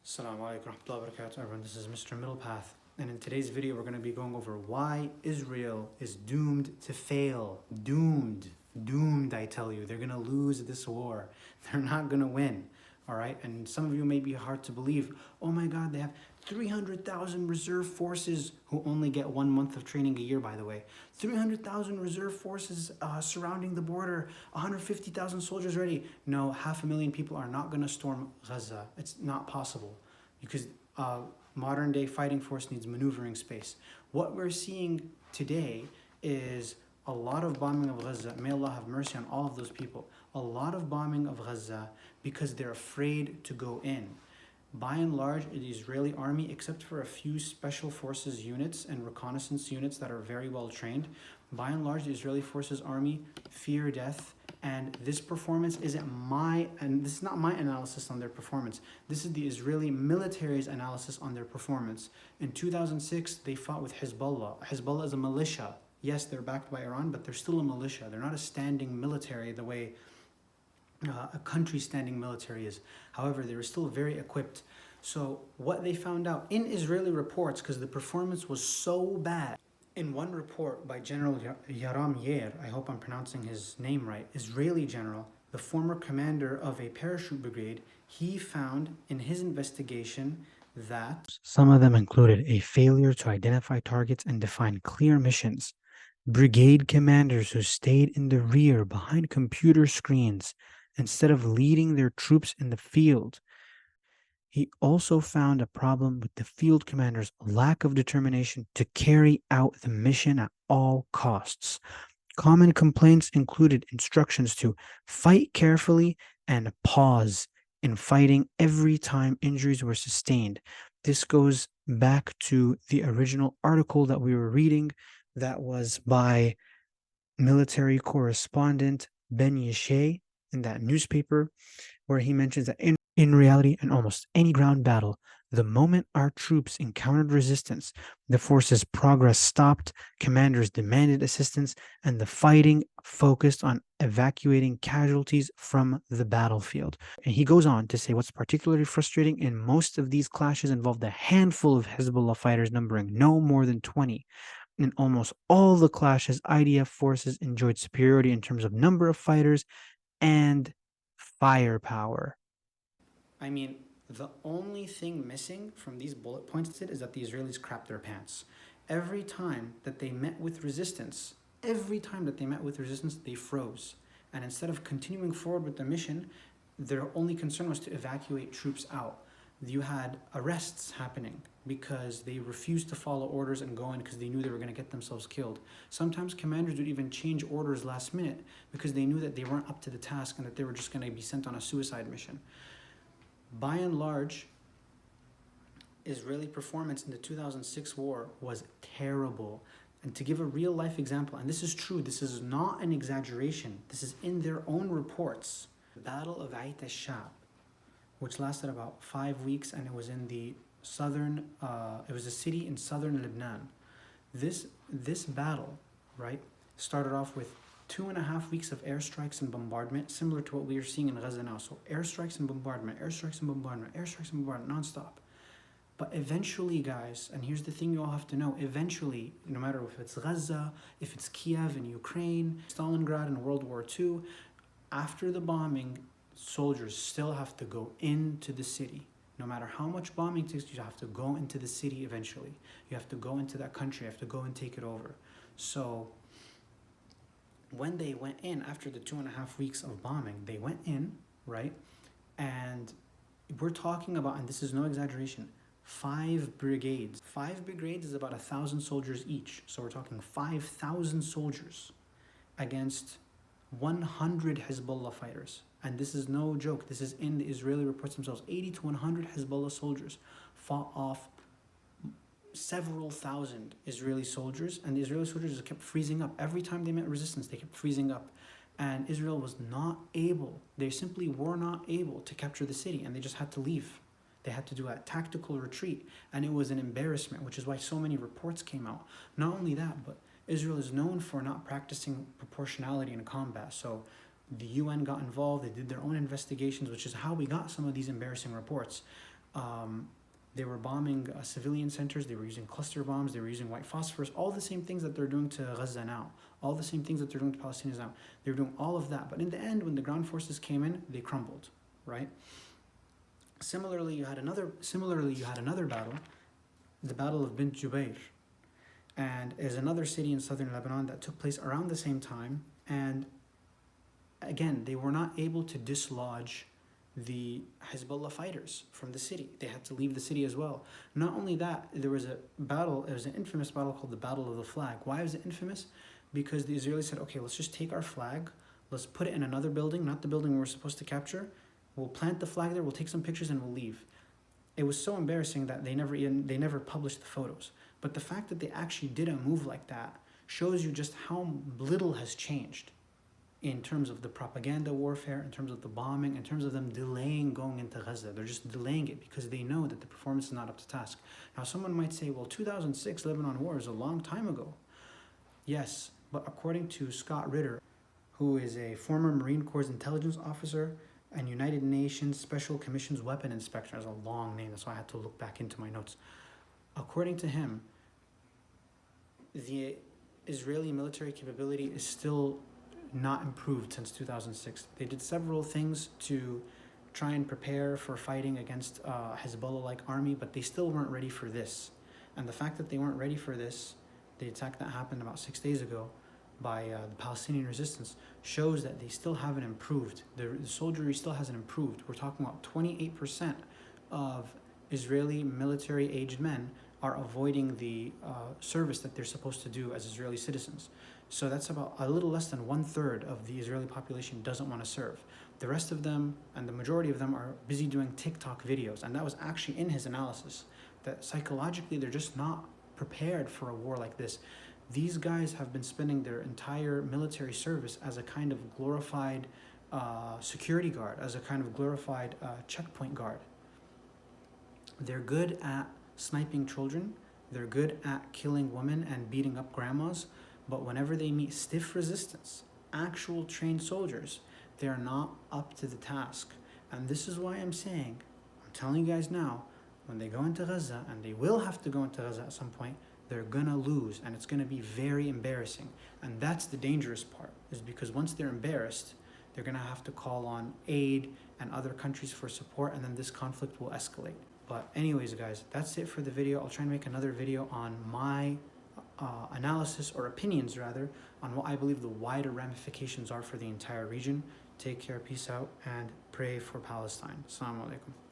Assalamu alaikum warahmatullahi wabarakatuh, everyone. This is Mr. Middlepath, and in today's video we're going to be going over why Israel is doomed to fail. Doomed, I tell you. They're going to lose this war. They're not going to win, all right? And some of you may be hard to believe. Oh my God, they have 300,000 reserve forces who only get 1 month of training a year, by the way. 300,000 reserve forces surrounding the border, 150,000 soldiers ready. No, 500,000 people are not going to storm Gaza. It's not possible because modern day fighting force needs maneuvering space. What we're seeing today is a lot of bombing of Gaza. May Allah have mercy on all of those people. A lot of bombing of Gaza because they're afraid to go in. By and large, the Israeli army, except for a few special forces units and reconnaissance units that are very well trained, by and large, the Israeli forces army fear death. And this performance isn't this is not my analysis on their performance. This is the Israeli military's analysis on their performance. In 2006, they fought with Hezbollah. Hezbollah is a militia. Yes, they're backed by Iran, but they're still a militia. They're not a standing military the way a country standing military is. However, they were still very equipped. So what they found out in Israeli reports, because the performance was so bad, in one report by General Yaram Yair, I hope I'm pronouncing his name right, Israeli general, the former commander of a parachute brigade, he found in his investigation that some of them included a failure to identify targets and define clear missions, brigade commanders who stayed in the rear behind computer screens instead of leading their troops in the field. He also found a problem with the field commander's lack of determination to carry out the mission at all costs. Common complaints included instructions to fight carefully and pause in fighting every time injuries were sustained. This goes back to the original article that we were reading that was by military correspondent Ben Yeshai in that newspaper, where he mentions that in reality, in almost any ground battle, the moment our troops encountered resistance, the force's progress stopped, commanders demanded assistance, and the fighting focused on evacuating casualties from the battlefield. And he goes on to say what's particularly frustrating in most of these clashes involved a handful of Hezbollah fighters numbering no more than 20. In almost all the clashes, IDF forces enjoyed superiority in terms of number of fighters and firepower. I mean, the only thing missing from these bullet points is that the Israelis crapped their pants. Every time that they met with resistance, they froze. And instead of continuing forward with the mission, their only concern was to evacuate troops out. You had arrests happening because they refused to follow orders and go in because they knew they were going to get themselves killed. Sometimes commanders would even change orders last minute because they knew that they weren't up to the task and that they were just going to be sent on a suicide mission. By and large, Israeli performance in the 2006 war was terrible. And to give a real life example, and this is true, this is not an exaggeration, this is in their own reports, the Battle of Ait al-Shab, which lasted about 5 weeks, and it was in the southern, it was a city in southern Lebanon. This battle, right, started off with 2.5 weeks of airstrikes and bombardment, similar to what we are seeing in Gaza now. So airstrikes and bombardment, airstrikes and bombardment, airstrikes and bombardment, nonstop. But eventually, guys, and here's the thing you all have to know, eventually, no matter if it's Gaza, if it's Kiev in Ukraine, Stalingrad in World War II, after the bombing, soldiers still have to go into the city. No matter how much bombing takes, you have to go into the city eventually. You have to go into that country, you have to go and take it over. So when they went in, after the 2.5 weeks of bombing, they went in, right? And we're talking about, and this is no exaggeration, 5 brigades. 5 brigades is about 1,000 soldiers each. So we're talking 5,000 soldiers against 100 Hezbollah fighters. And this is no joke. This is in the Israeli reports themselves. 80 to 100 Hezbollah soldiers fought off several thousand Israeli soldiers, and the Israeli soldiers just kept freezing up. Every time they met resistance, they kept freezing up. And Israel was not able, they simply were not able to capture the city, and they just had to leave. They had to do a tactical retreat, and it was an embarrassment, which is why so many reports came out. Not only that, but Israel is known for not practicing proportionality in combat. So the UN got involved, they did their own investigations, which is how we got some of these embarrassing reports. They were bombing civilian centers, they were using cluster bombs, they were using white phosphorus, all the same things that they're doing to Gaza now, all the same things that they're doing to Palestinians now. They were doing all of that, but in the end, when the ground forces came in, they crumbled, right? Similarly, you had another battle, the Battle of Bint Jbeil, and is another city in southern Lebanon that took place around the same time. And again, they were not able to dislodge the Hezbollah fighters from the city. They had to leave the city as well. Not only that, there was a battle, it was an infamous battle called the Battle of the Flag. Why was it infamous? Because the Israelis said, okay, let's just take our flag, let's put it in another building, not the building we were supposed to capture. We'll plant the flag there, we'll take some pictures and we'll leave. It was so embarrassing that they never published the photos. But the fact that they actually did a move like that shows you just how little has changed in terms of the propaganda warfare, in terms of the bombing, in terms of them delaying going into Gaza. They're just delaying it because they know that the performance is not up to task. Now, someone might say, well, 2006 Lebanon war is a long time ago. Yes, but according to Scott Ritter, who is a former Marine Corps intelligence officer and United Nations Special Commission's weapon inspector, that's a long name, that's why I had to look back into my notes. According to him, the Israeli military capability is still not improved since 2006. They did several things to try and prepare for fighting against Hezbollah-like army, but they still weren't ready for this. And the fact that they weren't ready for this, the attack that happened about 6 days ago by the Palestinian Resistance, shows that they still haven't improved. The soldiery still hasn't improved. We're talking about 28% of Israeli military-aged men are avoiding the service that they're supposed to do as Israeli citizens. So that's about a little less than 1/3 of the Israeli population doesn't want to serve. The rest of them, and the majority of them, are busy doing TikTok videos. And that was actually in his analysis, that psychologically they're just not prepared for a war like this. These guys have been spending their entire military service as a kind of glorified security guard, as a kind of glorified checkpoint guard. They're good at sniping children, they're good at killing women and beating up grandmas, but whenever they meet stiff resistance, actual trained soldiers, they are not up to the task. And this is why I'm saying, I'm telling you guys now, when they go into Gaza, and they will have to go into Gaza at some point, they're gonna lose, and it's gonna be very embarrassing. And that's the dangerous part, is because once they're embarrassed, they're gonna have to call on aid and other countries for support, and then this conflict will escalate. But anyways, guys, that's it for the video. I'll try and make another video on my analysis, or opinions rather, on what I believe the wider ramifications are for the entire region. Take care, peace out, and pray for Palestine. Assalamu alaikum.